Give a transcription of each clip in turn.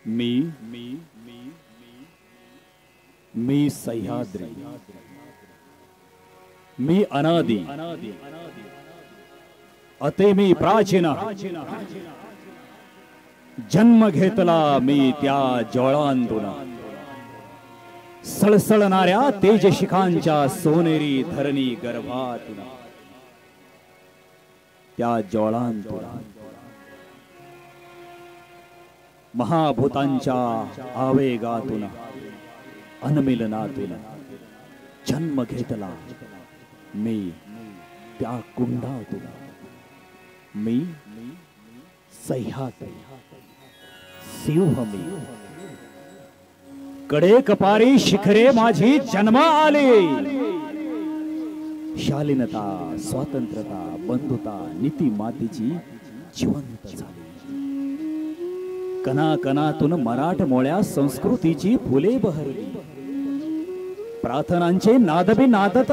मी मी सह्याद्री, मी अनादि, अते मी प्राचीन, जन्म घेतला मी त्या ज्वाळांतून, सळसळणाऱ्या तेजशिखांच्या सोनेरी धरणी गर्भातून, त्या ज्वाळांतून, महाभूतांच्या आवेगातून, अनमिलनातून जन्म घेतला मी त्या कुंडातून, मी सह्याद्री, सिंह मी, कडे कपारी शिखरे माझी जन्मा आले, शालीनता, स्वातंत्र्यता, बंधुता, नीतिमातेची जिवंत झाली, कणाकणातून मराठमोळ्या संस्कृतीची फुले बहरली, प्रार्थनांचे नादबी नादत,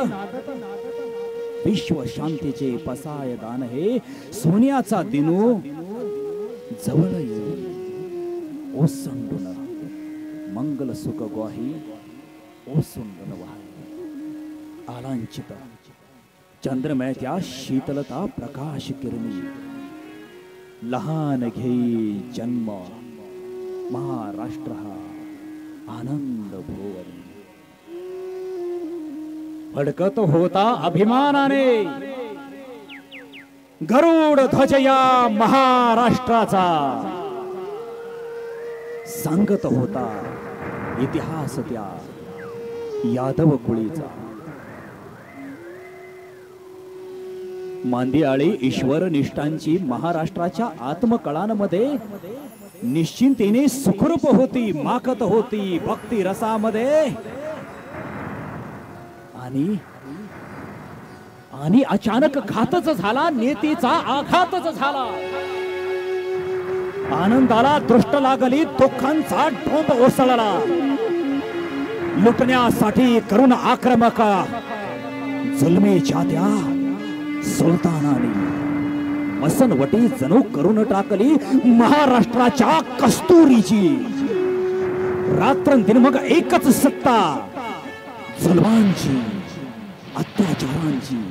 विश्व शांतीचे पसायदान हे सोन्याचा दिनू जवळ येईल, ओसंडून मंगल सुख ग्वाही ओसंडून वाहे, आलांचित चंद्रमयाच्या शीतलता प्रकाश किरणी, लहान घेई जन्म महाराष्ट्र हा आनंद भोवरी, फडकत होता अभिमानाने गरुड ध्वज या महाराष्ट्राचा, सांगत होता इतिहास त्या यादव कुळीचा, मांदियाळी ईश्वर निष्ठांची महाराष्ट्राच्या आत्मकळांमध्ये निश्चिंतेने सुखरूप होती, माकत होती भक्ती रसामध्ये, आणि अचानक घातच झाला, नेतीचा आघातच झाला, आनंदाला दृष्ट लागली, दुःखांचा ढोंब ओसळला, लुटण्यासाठी करून आक्रमक जुलमेच्या त्या सुलतानाने मसनवटी जणू करून टाकली महाराष्ट्राच्या कस्तुरीची, रात्रंदिन मग एकच सत्ता, जुलमांची, अत्याचारांची,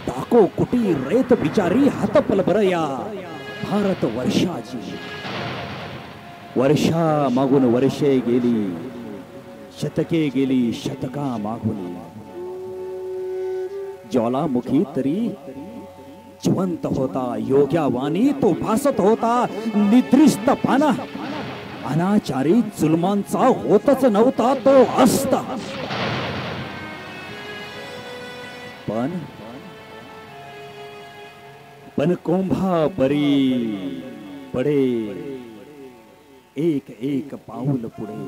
टाको कुटी रेत बिचारी हातपल बरया भारत वर्षाची, वर्षा मागून वर्षे गेली, शतके गेली शतका मागुनी, ज्वालामुखी तरी जिवंत होता, योग्यावानी तो भासत होता, निद्रिस्तपणा अनाचारी जुलमांचा होतच नव्हता तो असता, पण कोंभा परी पडे एक एक पाऊल पुढे,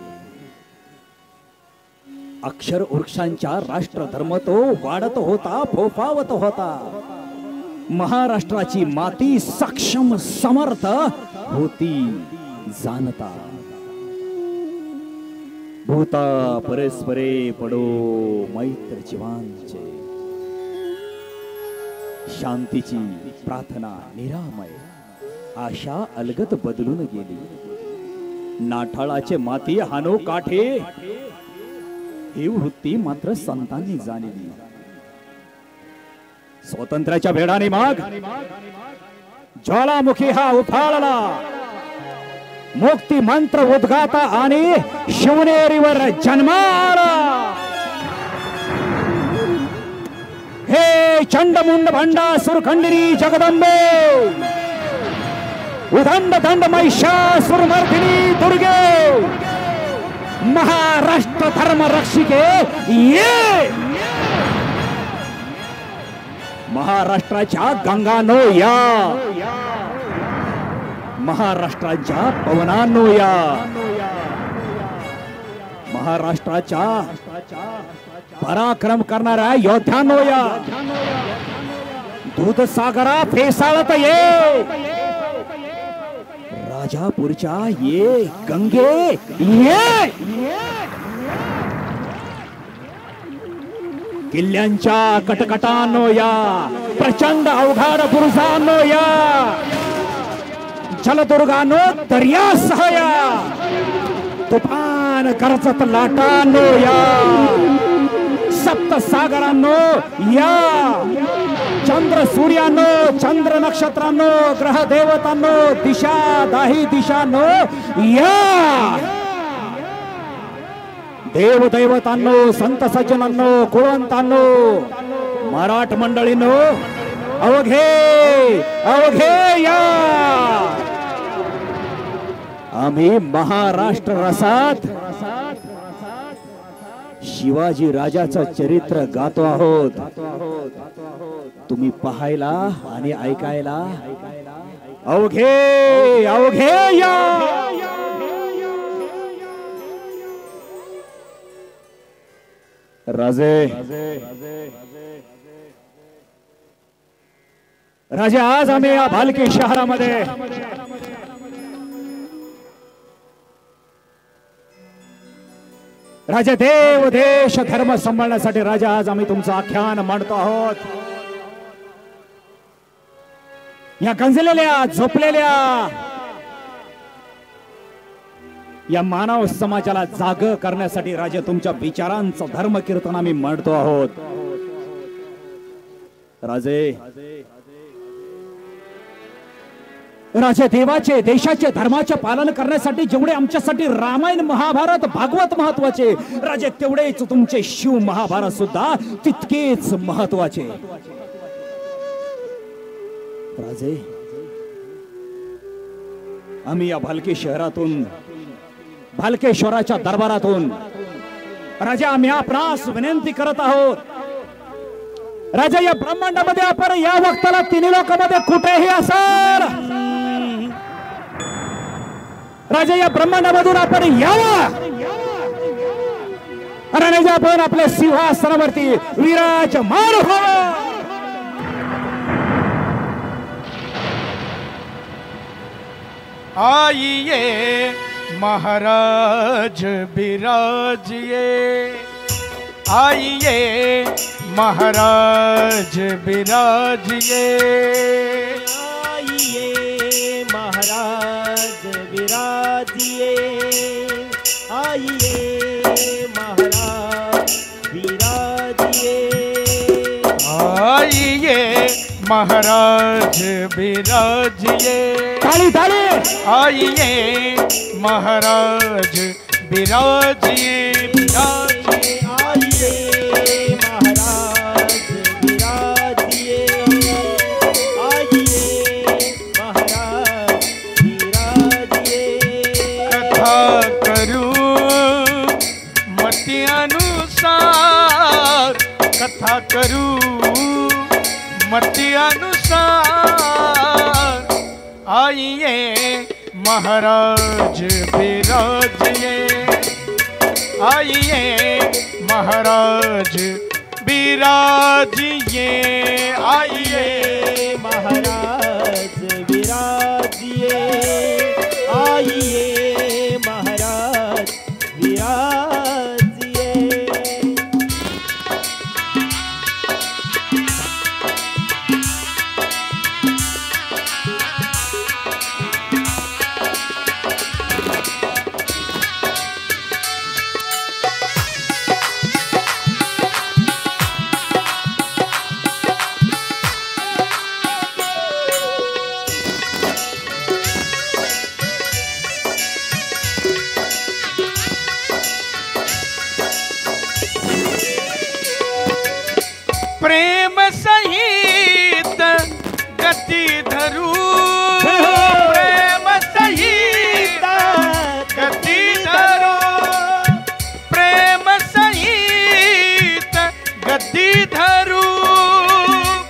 अक्षर वृक्षांच्या राष्ट्रधर्म तो वाढत होता, फोफावत होता, महाराष्ट्राची माती सक्षम समर्थ होती जाणता, भूता परस्परे पडो मैत्र जीवांचे, शांतीची प्रार्थना निरामय, आशा अलगत बदलून गेली, नाठाळाचे माती हानो काठे ही वृत्ती मात्र संतांनी जाणली, स्वातंत्र्याच्या भेडाने माग ज्वालामुखी हा उफाळला, मुक्ती मंत्र उद्गाता आणि शिवनेरीवर जन्माला, हे चंडमुंड भंडासुर खंडिनी जगदंबे, उदंड दंड महिषासुरमर्दिनी दुर्गे, महाराष्ट्र धर्म रक्षिके ये, महाराष्ट्राच्या गंगानो या, महाराष्ट्राच्या पवनांनो या, महाराष्ट्राच्या पराक्रम करणाऱ्या योद्ध्यांनो या, दूधसागरा फेसाळत ये, राजापूरच्या ये गंगे ये, किल्ल्यांच्या कटकटांनो या, प्रचंड अवघड बुरुजांनो या, जलदुर्गानो दर्या सहया, तुफान गरजत लाटांनो या, सप्त सागरांनो या, चंद्र सूर्यानो, चंद्र नक्षत्रांनो, ग्रह देवतांनो, दिशा दाही दिशांनो या, देव दैवतांनो, संत सज्जनांनो, कुळवंतांनो, मराठ मंडळींनो, अवघे अवघे या. आम्ही महाराष्ट्र रसात शिवाजी राजाचं चरित्र गातो आहोत. तुम्ही पाहायला आणि ऐकायला अवघे अवघे या. राजे राजे आज आम्ही या भालकी शहरामध्ये राजा देव देश धर्म सांभाळण्यासाठी राजा आज आम्ही तुमचं आख्यान मांडतो आहोत. या गंजलेल्या झोपलेल्या या मानव समाजाला जाग करण्यासाठी राजा तुमच्या विचारांचं धर्म कीर्तन आम्ही मांडतो आहोत. राजे राजा देवाचे देशाचे धर्माचे पालन करण्यासाठी जेवढे आमच्यासाठी रामायण महाभारत भागवत महत्वाचे राजे, तेवढेच तुमचे शिव महाभारत सुद्धा तितकेच महत्वाचे. राजे आम्ही या भालकी शहरातून भालकेश्वराच्या दरबारातून राजा आम्ही आपणास विनंती करत आहोत. राजा या ब्रह्मांडामध्ये आपण या वक्ताला तिन्ही लोकांमध्ये कुठेही असाल राजा, या ब्रह्मांडामधून आपण यावा आणि आपण आपल्या सिंहासनावरती विराजमान व्हावा. आइए महाराज विराजिए, आइए महाराज विराजिए, आइए महाराज विराजिए, आइए महाराज विराजिए, आइए महाराज विराजिए, ताली ताली, आइए महाराज विराजिए, विराजिए, आइए महाराज विराजिए, आइए महाराज विराजिए. कथा करूं मति अनुसार, कथा करूं मति अनुसार, आइए महाराज विराजिए, आइए महाराज विराजिए, आइए महाराज विराजिए, आइए महाराज विराजिए. प्रेम सहित गति धरू, प्रेम सहित गति धरू, प्रेम सहित गति धरू,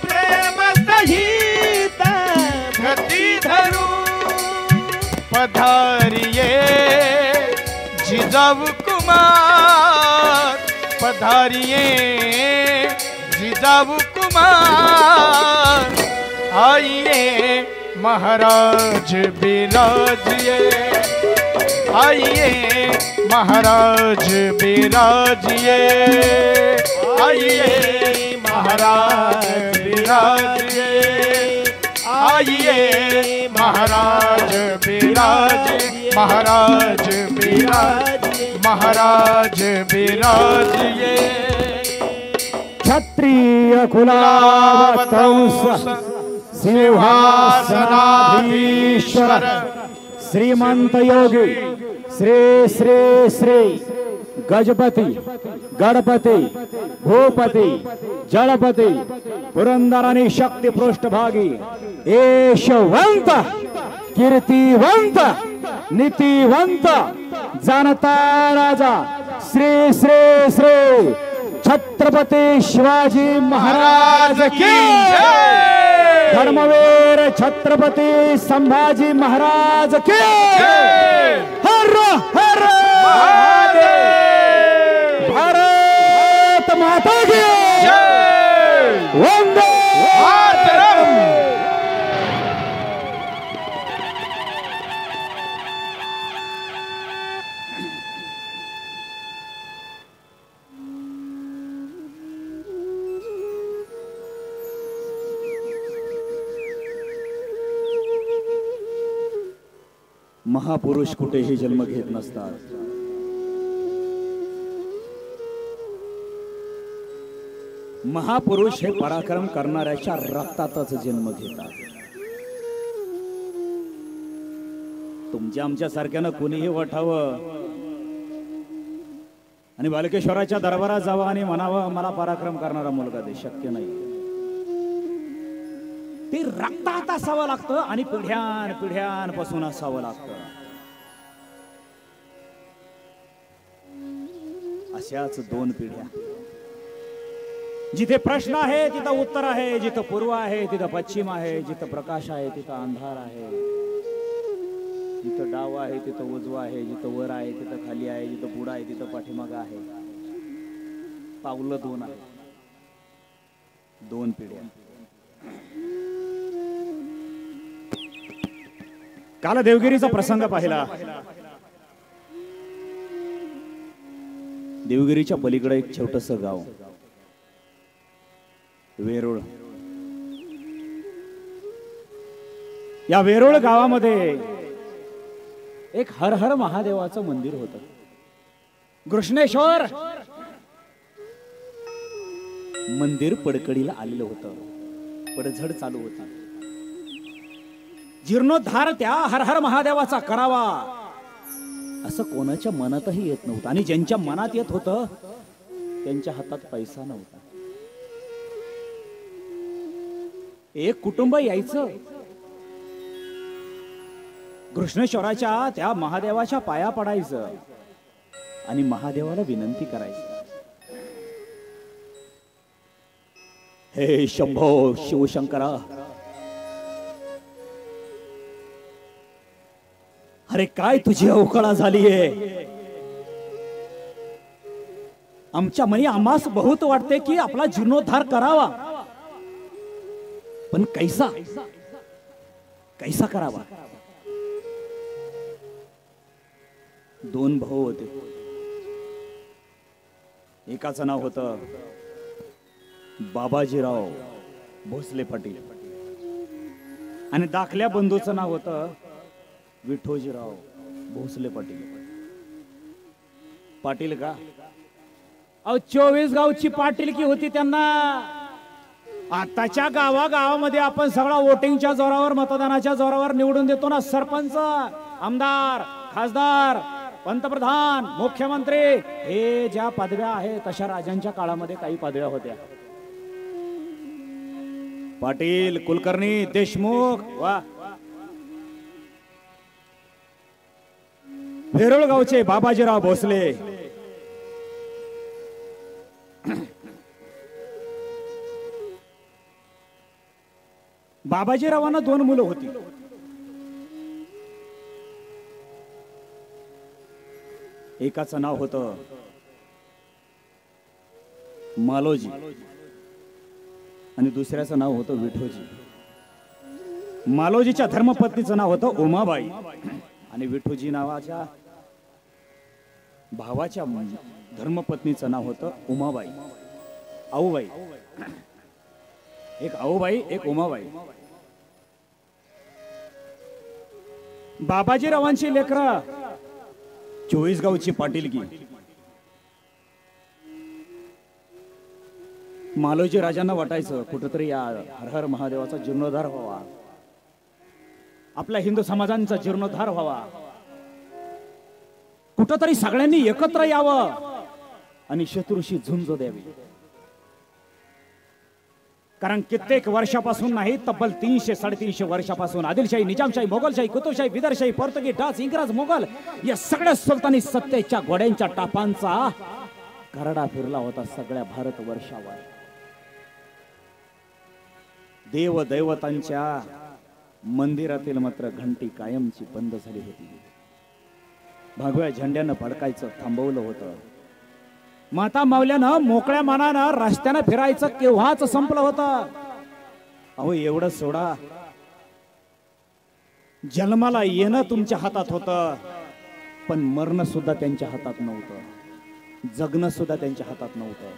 प्रेम सहित गति धरू. पधारिए जिजाऊ कुमार, पधारिए जिजाऊ कुमार, आइए महाराज विराजिए, आइए महाराज विराजिए, आइए महाराज विराजिए, आइए महाराज विराजिए महाराज विराजिए महाराज विराजिए क्षत्रिय कुलावतंस सिंहासनाधीश्वर श्रीमंत योगी श्री श्री श्री गजपती गणपती भूपती जलपती पुरंदर आणि शक्ती पृष्ठभागी यशवंत कीर्तिवंत नीतिवंत जानता राजा श्री श्री श्री छत्रपती शिवाजी महाराज की धर्मवीर छत्रपती संभाजी महाराज की हर हर भारत माता की वंदे मातरम। महापुरुष कुठेही जन्म घेत नसतात, महापुरुष हे पराक्रम करणाऱ्याच्या रक्तातच जन्म घेतात। तुमच्या आमच्या सारख्यानं कोणीही वठावं आणि बालकेश्वराच्या दरबारात जावं आणि म्हणावं मला पराक्रम करणारा मुलगा दे, शक्य नाही। ते रक्तात असावं लागतं आणि पिढ्यान पिढ्यांपासून असावं लागतं। अशाच दोन पिढ्या, जिथे प्रश्न आहे तिथं उत्तर आहे, जिथं पूर्व आहे तिथं पश्चिम आहे, जिथं प्रकाश आहे तिथं अंधार आहे, जिथं डाव आहे तिथं उजवा आहे, जिथं वर आहे तिथं खाली आहे, जिथं पुढं आहे तिथं पाठीमागं आहे। पावलं दोन आहे, दोन पिढ्या। काल देवगिरीचा प्रसंग पाहिला। देवगिरीच्या पलीकडे एक छोटस गाव वेरूळ। या वेरूळ गावामध्ये एक हर हर महादेवाचं मंदिर होतं, घृष्णेश्वर मंदिर पडकडीला आलेलं होतं, पडझड चालू होती। जीर्णोद्धार त्या हर हर महादेवाचा करावा असं कोणाच्या मनातही येत नव्हतं, आणि ज्यांच्या मनात येत होतं त्यांच्या हातात पैसा नव्हता। एक कुटुंब यायचं, घृष्णेश्वराच्या त्या महादेवाच्या पाया पडायचं आणि महादेवाला विनंती करायचं, हे शंभो शिवशंकरा, अरे काय तुझी अवकळा झालीये। आमच्या मनी आम्हास बहुत वाटते की आपला जीर्णोद्धार करावा, पण कैसा कैसा करावा। दोन भाऊ होते, एकाचं नाव होतं बाबाजीराव भोसले पाटील आणि दाखल्या बंधूचं नाव होतं विठोजीराव भोसले पाटील। पाटील का 24 गावची पाटीलकी होती त्यांना। आताच्या गावागावामध्ये आपण सगळा वोटिंगच्या जोरावर, मतदानाच्या जोरावर निवडून देतो ना, सरपंच, आमदार, खासदार, पंतप्रधान, मुख्यमंत्री, हे ज्या पदव्या आहेत तशा राजांच्या काळामध्ये काही पदव्या होत्या। पाटील, कुलकर्णी, देशमुख, वा वेरूळ गावचे बाबाजीराव भोसले बाबाजीरावांना दोन मुलं होती। एकाचं नाव होतं मालोजी आणि दुसऱ्याचं नाव होतं विठोजी। मालोजीच्या धर्मपत्नीचं नाव होतं उमाबाई आणि विठोजी नावाच्या भावाच्या धर्मपत्नीचं नाव होतं उमाबाई, आऊबाई। एक आऊबाई, एक उमाबाई। बाबाजीरावांची लेकरं 24 गावची पाटीलकी, मालोजी राजांना वाटायचं कुठंतरी या हर हर महादेवाचा जीर्णोद्धार व्हावा, आपल्या हिंदू समाजांचा जीर्णोद्धार व्हावा, कुठंतरी सगळ्यांनी एकत्र यावं आणि शत्रूशी झुंज द्यावी. कारण कित्येक वर्षापासून नाही, तब्बल 300-350 वर्षापासून आदिलशाही, निजामशाही, मोगलशाही, कुतुबशाही, विदर्शाही, पोर्तुगीज, डाच, इंग्रज, मोगल या सगळ्या सुलतानी सत्तेच्या घोड्यांच्या टापांचा करडा फिरला होता सगळ्या भारतवर्षावर. देव दैवतांच्या मंदिरातील मात्र घंटी कायमची बंद झाली होती. भगव्या झेंड्यानं फडकायचं थांबवलं होतं. माता मावल्यानं मोकळ्या मनानं रस्त्यानं फिरायचं केव्हाच संपलं होतं. अहो एवढं सोडा, जन्माला येणं तुमच्या हातात होतं, पण मरणं सुद्धा त्यांच्या हातात नव्हतं, जगणं सुद्धा त्यांच्या हातात नव्हतं.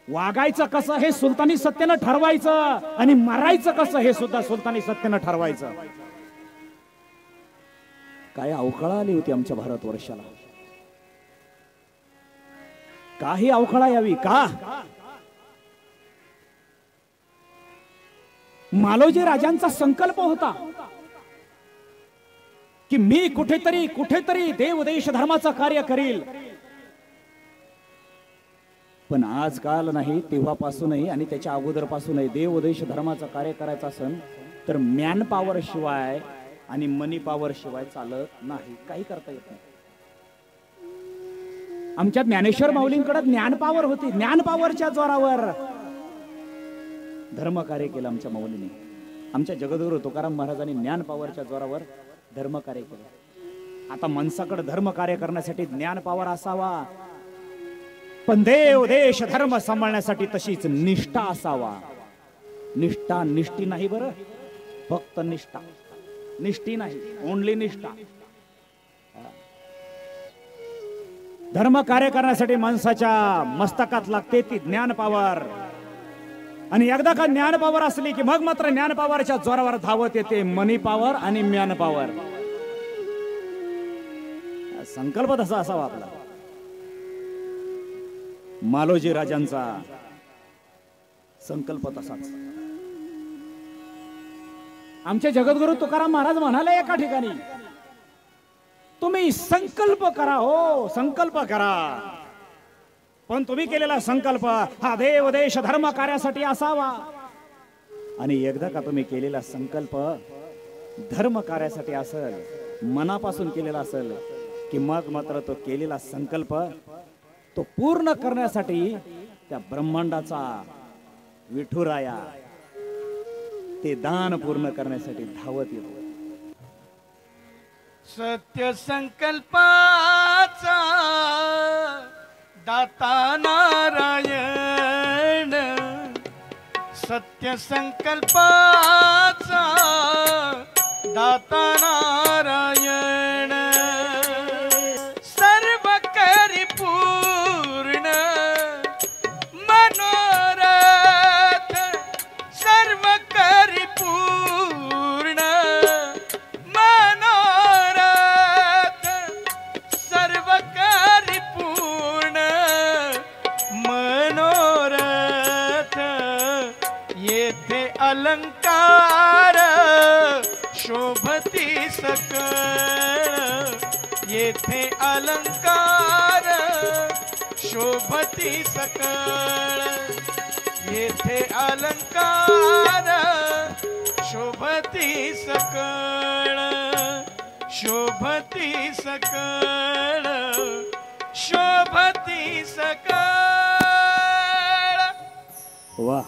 वागायचं कसं हे सुलतानी सत्तेनं ठरवायचं आणि मरायचं कसं हे सुद्धा सुलतानी सत्तेनं ठरवायचं. काय अवकाळ आली होती आमच्या भारतवर्षाला. काही अवकाळा यावी का? मालोजी राजांचा संकल्प होता की मी कुठेतरी देव देश धर्माचं कार्य करील. पण आजकाल नाही, तेव्हापासूनही आणि त्याच्या अगोदरपासूनही देव देश धर्माचं कार्य करायचं असेल तर मॅन पॉवर शिवाय आणि मनी पॉवर शिवाय चालत नाही, काही करता येत नाही. आमच्या ज्ञानेश्वर माऊलींकडे ज्ञान पॉवर होती. ज्ञान पॉवरच्या जोरावर धर्म कार्य केलं आमच्या माऊलीने. आमच्या जगद्गुरु तुकाराम महाराजांनी ज्ञान पॉवरच्या जोरावर धर्म कार्य केलं. आता माणसाकडे धर्म कार्य करण्यासाठी ज्ञान पॉवर असावा, पण देव देश धर्म सांभाळण्यासाठी तशीच निष्ठा असावा. निष्ठा निष्ठी नाही बरं, फक्त निष्ठा, निष्ठी नाही, ओनली निष्ठा. धर्म कार्य करण्यासाठी माणसाच्या मस्तकात लागते ती ज्ञान पॉवर. आणि एकदा का ज्ञान पॉवर असली की मग मात्र ज्ञान पॉवरच्या जोरावर धावत येते मनी पॉवर आणि म्यान पॉवर. संकल्प तसा असावा आपला. मालोजी राजांचा संकल्प तसाच. आमचे जगद्गुरु तुकाराम महाराज म्हणाले एका ठिकाणी, तुम्ही संकल्प करा, हो संकल्प करा, पण तुम्ही केलेला संकल्प हा देव देश धर्म कार्यासाठी असावा. आणि एकदा का तुम्ही केलेला संकल्प धर्म कार्यासाठी असेल, मनापासून केलेला असेल, की मग मात्र तो केलेला संकल्प तो पूर्ण करण्यासाठी त्या ब्रह्मांडाचा विठुराया ते दान पूर्ण करण्यासाठी धावत येतो. सत्य संकल्पाचा दाता नारायण, सत्य संकल्पाचा दाता नारायण, सर्व करी पूर्ण मनोरथ, सर्व करी पूर्ण मनोरथ, सर्व करी पूर्ण मनोरथ. येथे अलंकार शोभती सकळ, येथे अलंकार शोभती सकळ, येथे अलंकार शोभती सकळ, शोभती सकळ, शोभती सकळ. वा,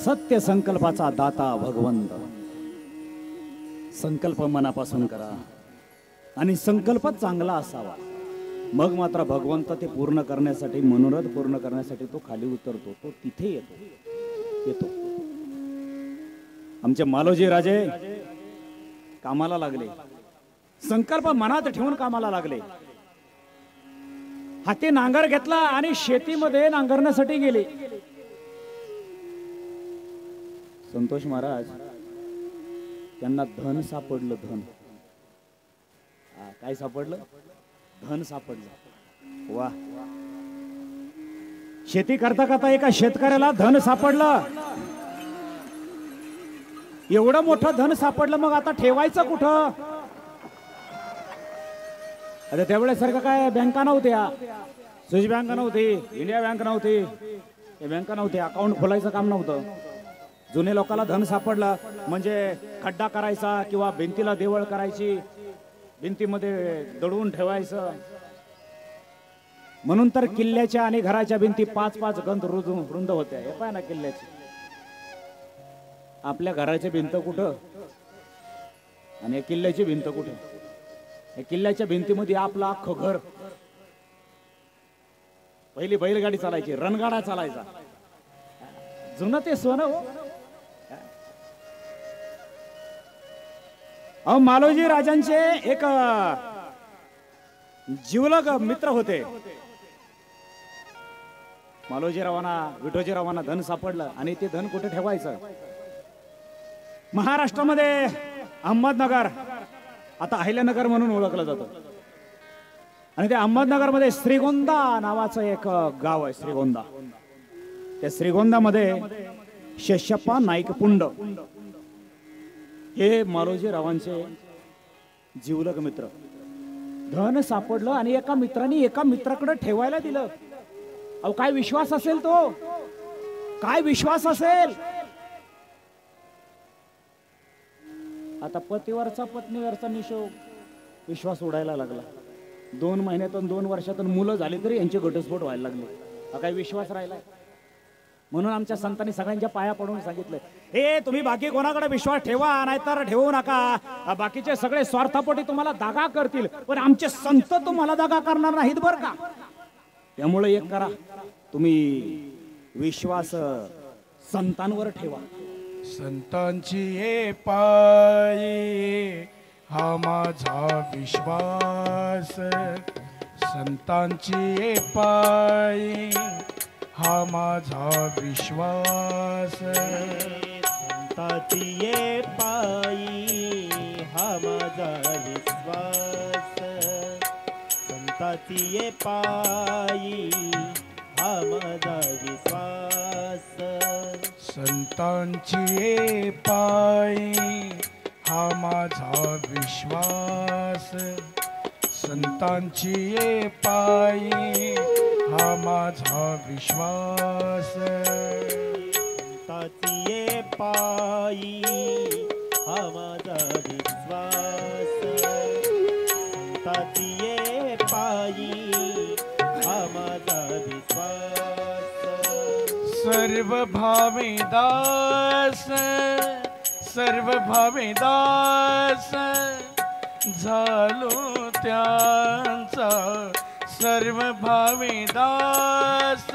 सत्य संकल्पाचा दाता भगवंत. संकल्प मनापासून करा आणि संकल्प चांगला असावा, मग मात्र भगवंत ते पूर्ण करण्यासाठी, मनोरथ पूर्ण करण्यासाठी तो खाली उतरतो, तो तिथे येतो. आमचे मालोजी राजे कामाला लागले, संकल्प मनात ठेवून कामाला लागले. हाती नांगर घेतला आणि शेतीमध्ये नांगरण्यासाठी गेले. संतोष महाराज त्यांना धन सापडलं. धन काय सापडलं? धन सापडलं. वा. शेती करता करता एका शेतकऱ्याला धन सापडलं. एवढं मोठं धन सापडलं, मग आता ठेवायचं कुठं? आता त्यावेळेसारखं काय बँका नव्हत्या. स्विस बँक नव्हती, इंडिया बँक नव्हती, हे बँका नव्हती. अकाउंट खोलायचं काम नव्हतं. जुने लोकांना धन सापडलं म्हणजे खड्डा करायचा किंवा भिंतीला देवळ करायची, भिंतीमध्ये दडवून ठेवायचं. म्हणून तर किल्ल्याच्या आणि घराच्या भिंती 5-5 गंध रुंद होत्या. हे पाय ना किल्ल्याची. आपल्या घराची भिंत कुठं आणि या किल्ल्याची भिंत कुठं? या किल्ल्याच्या भिंतीमध्ये आपलं अख्खं घर. पहिली बैलगाडी चालायची, रणगाडा चालायचा. जुनं ते सोनं हो. अहो, मालोजी राजांचे एक जिवलग मित्र होते. मालोजीरावांना, विठोजीरावांना धन सापडलं आणि ते धन कुठे ठेवायचं? महाराष्ट्रामध्ये अहमदनगर, आता अहिल्यानगर म्हणून ओळखलं जातं. आणि त्या अहमदनगरमध्ये श्रीगोंदा नावाचं एक गाव आहे. श्रीगोंदा. त्या श्रीगोंदामध्ये शेषप्पा नाईकपुंड हे मालोजीरावांचे जिवलग मित्र. धन सापडलं आणि एका मित्राने एका मित्राकडे ठेवायला दिलं. अहो, काय विश्वास असेल तो? काय विश्वास असेल? आता पतीवरचा पत्नीवरचा विश्वास उडायला लागला. 2 महिन्यातून 2 वर्षातून मुलं झाली तरी यांचे घटस्फोट व्हायला लागले. हा काय विश्वास राहिलाय? म्हणून आमच्या संतांनी सगळ्यांच्या पाया पडून सांगितलं, हे तुम्ही बाकी कोणाकडे विश्वास ठेवा नाहीतर ठेवू नका. बाकीचे सगळे स्वार्थापोटी तुम्हाला दागा करतील, पण आमचे संत तुम्हाला दागा करणार नाहीत बरं का. त्यामुळे एक करा, तुम्ही विश्वास संतांवर ठेवा. संतांची हे पायी हा माझा विश्वास. संतांची हे पायी हा माझा विश्वास. संतांची ये पायी हा माझा विश्वास. संतांची ये पायी हा माझा विश्वास. संतांची हे पायी हा माझा विश्वास. संतांची हे पायी हा माझा विश्वास. संतांची ये पायी हा माझा विश्वास. संतांची ये पायी हा माझा विश्वास. सर्व भावे दास, सर्व भावे दास झालो त्यांचा. सर्व भावे दास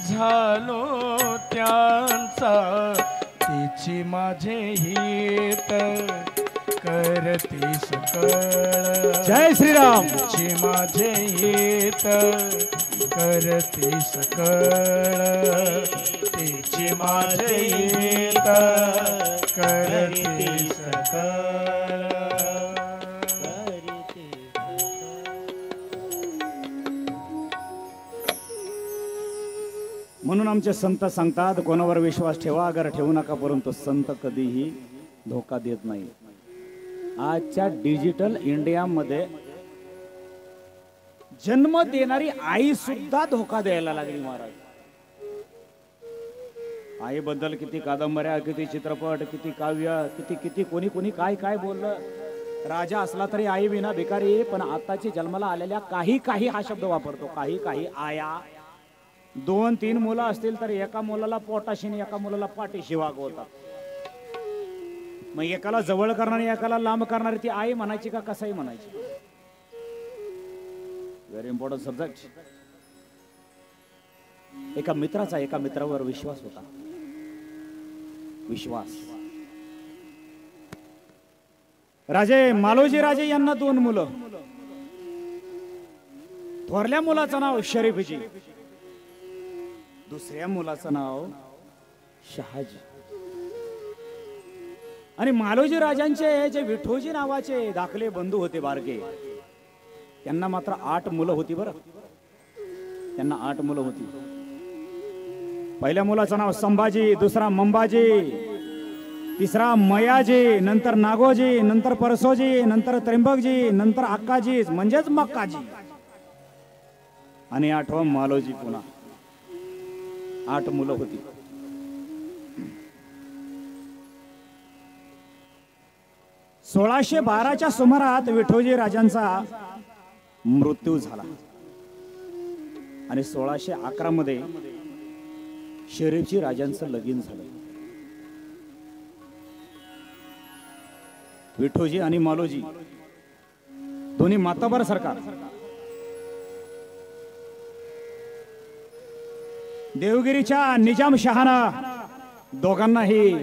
झालो त्यांचा. तिची माझे हित करती सकळ. जय श्रीराम. तिची माझे हित करती सकळ. तिची माझे हित करती सकळ. म्हणून आमचे संत सांगतात, कोणावर विश्वास ठेवा अगर ठेवू नका, परंतु संत कधीही धोका देत नाही. आजच्या डिजिटल इंडियामध्ये जन्म देणारी आई सुद्धा धोका द्यायला लागली महाराज. आईबद्दल किती कादंबऱ्या, किती चित्रपट, किती काव्य, किती किती कोणी कोणी काय काय बोललं. राजा असला तरी आई विना भिकारी. पण आताची जन्माला आलेल्या काही काही हा शब्द वापरतो. काही काही आया. 2-3 मुलं असतील तर एका मुलाला पोटाशी आणि एका मुलाला पाठीशी वागवतात. मग एकाला जवळ करणारी एकाला लांब करणारी ती आई म्हणायची का कसाही म्हणायची? Very important subject. एका मित्राचा एका मित्रावर विश्वास होता. विश्वास. राजे मालोजी राजे यांना 2 मुलं. थोरल्या मुलाचं नाव शरीफजी, दुसऱ्या मुलाचं नाव शहाजी. आणि मालोजी राजांचे जे विठोजी नावाचे धाकले बंधू होते बारके, त्यांना मात्र 8 मुलं होती बरं. त्यांना 8 मुलं होती. पहिल्या मुलाचं नाव संभाजी, दुसरा मंबाजी, तिसरा मयाजी, नंतर नागोजी, नंतर परसोजी, नंतर त्र्यंबकजी, नंतर अक्काजी म्हणजेच मक्काजी, आणि 8वं मालोजी. पुन्हा 8 मुलं होती. च्या सुमारात विठोजी राजांचा मृत्यू झाला आणि 1611 मध्ये शरीफजी राजांचं लगीन झालं. विठोजी आणि मालोजी दोन्ही मातबर सरकार. देवगिरीच्या निजाम शहानं दोघांनाही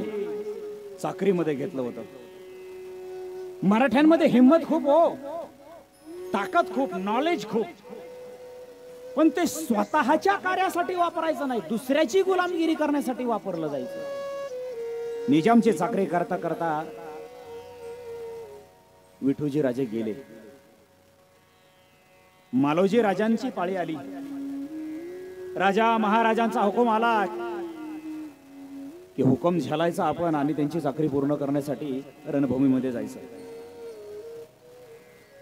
चाकरीमध्ये घेतलं होतं. मराठ्यांमध्ये हिंमत खूप हो, ताकद खूप, नॉलेज खूप, पण ते स्वतःच्या कार्यासाठी वापरायचं नाही, दुसऱ्याची गुलामगिरी करण्यासाठी वापरलं जायचं. निजामची चाकरी करता करता विठोजी राजे गेले. मालोजी राजांची पाळी आली. राजा महाराजांचा हुकूम आला की हुकूम झेलायचा आपण आणि त्यांची चाकरी पूर्ण करण्यासाठी रणभूमीमध्ये जायचं.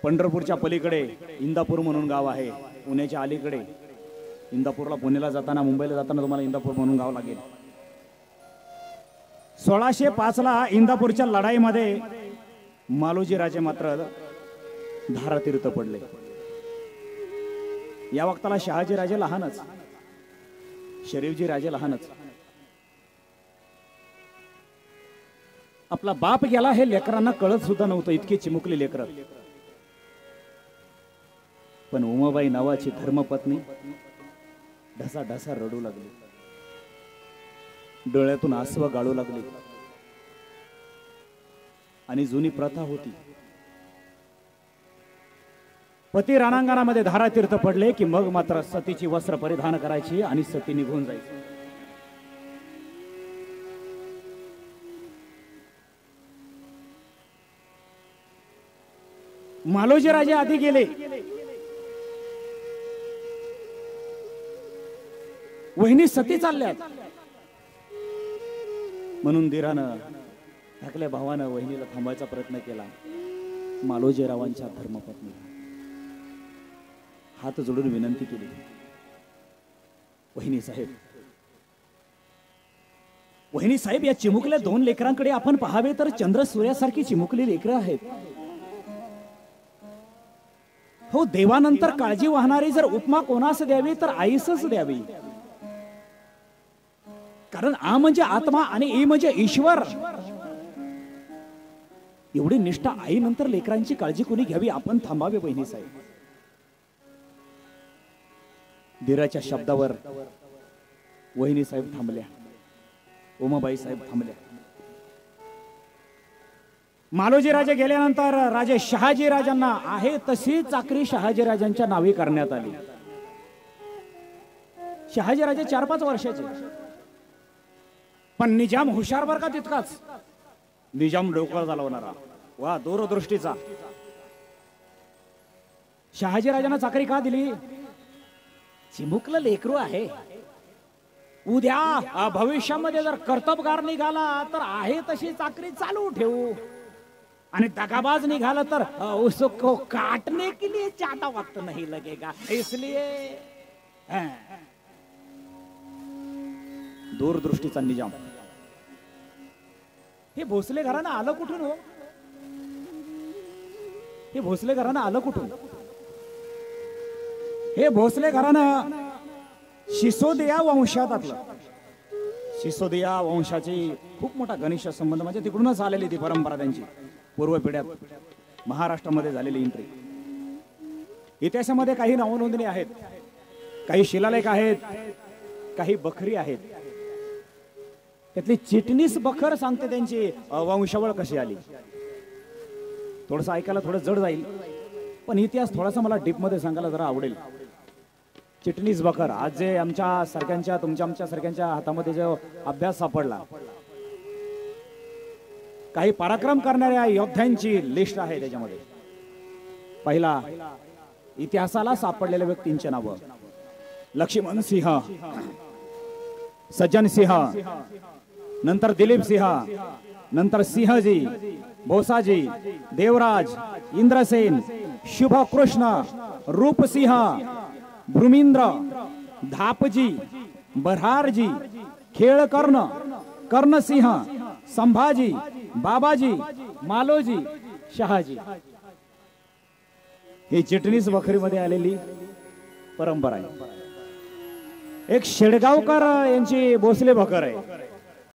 पंढरपूरच्या पलीकडे इंदापूर म्हणून गाव आहे, पुण्याच्या अलीकडे. इंदापूरला पुण्याला जाताना, मुंबईला जाताना तुम्हाला इंदापूर म्हणून गाव लागेल. 1605 इंदापूरच्या लढाईमध्ये मालोजी राजे मात्र धारातीर्थ पडले. या वक्ताला शहाजी राजे लहानच, शरीफजी राजे लहानच. आपला बाप गेला हे लेकरांना कळत सुद्धा नव्हतं, इतके चिमुकले लेकर. पण उमाबाई नावाची धर्मपत्नी ढसा ढसा रडू लागली, डोळ्यातून आसव गाळू लागली. आणि जुनी प्रथा होती, पती रणांगणामध्ये धारातीर्थ पडले की मग मात्र सतीची वस्त्र परिधान करायची आणि सती निघून जायची. मालोजी राजे आधी गेले. वहिनी सती चालल्यात म्हणून धीरानं धाकल्या भावानं वहिनीला थांबवायचा प्रयत्न केला. मालोजीरावांच्या धर्मपत्नी हात जोडून विनंती केली, वहिनी साहेब, वहिनी साहेब, या चिमुकल्या 2 लेकरांकडे आपण पाहावे तर चंद्र सूर्यासारखी चिमुकली लेकरं आहेत. हो, देवानंतर काळजी वाहणारी जर उपमा कोणास द्यावी तर आईसच द्यावी. कारण आ म्हणजे आत्मा आणि ई म्हणजे ईश्वर. एवढी निष्ठा आई नंतर लेकरांची काळजी कोणी घ्यावी, आपण थांबावे बहिणी साहेब. धीराच्या शब्दावर वहिनी साहेब थांबल्या, उमाबाई साहेब थांबल्या. मालोजी राजे गेल्यानंतर राजे शहाजी राजांना आहे तशी चाकरी शहाजी राजांच्या नावे करण्यात आली. शहाजी राजे 4-5 वर्षाचे, पण निजाम हुशार बर का तितकाच. निजाम डोकं चालवणारा, वा दूरदृष्टीचा. शहाजी राजांना चाकरी का दिली? चिमुकलं लेकरू आहे, उद्या भविष्यामध्ये जर कर्तबगार निघाला तर आहे तशी चाकरी चालू ठेवू, आणि दगाबाज निघाला तर उसको काटने के लिए ज्यादा वक्त नहीं लगेगा, इसलिए दूरदृष्टीचा निजाम. हे भोसले घराणं आलं कुठून हो? हे भोसले घराणं आलं कुठून? हे भोसले घराणं सिसोदिया वंशातातलं. सिसोदिया वंशाची खूप मोठा घनिष्ठ संबंध, म्हणजे तिकडूनच आलेली ती परंपरा त्यांची. पूर्व पिढ्यात महाराष्ट्रामध्ये झालेली एंट्री. इतिहासामध्ये काही नावनोंदणी आहेत, काही शिलालेख आहेत, काही बखरी आहेत. त्यातली चिटणीस बखर सांगते त्यांची वंशावळ कशी आली. थोडंसं ऐकायला थोडं जड जाईल, पण इतिहास थोडासा मला डीप मध्ये सांगायला जरा आवडेल. चिटणीस बखर आज जे आमच्या सारख्यांच्या, तुमच्या आमच्या सारख्यांच्या हातामध्ये जो अभ्यास सापडला, काही पराक्रम करणाऱ्या योद्ध्यांची लिस्ट आहे त्याच्यामध्ये. पहिला इतिहासाला सापडलेल्या व्यक्तींची नावं: लक्ष्मण सिंह, सज्जन सिंह, नंतर दिलीप सिंह, नंतर सिंहजी, भोसाजी, देवराज, इंद्रसेन, शुभकृष्ण, रूपसिंह, भ्रूमिंद्र, धापजी, बऱ्हारजी, खेळकर्ण, कर्णसिंह, संभाजी, बाबाजी, मालोजी, शहाजी. ही चिटणीस वखरीमध्ये आलेली परंपरा आहे. एक शेडगावकर यांची भोसले बकर आहे.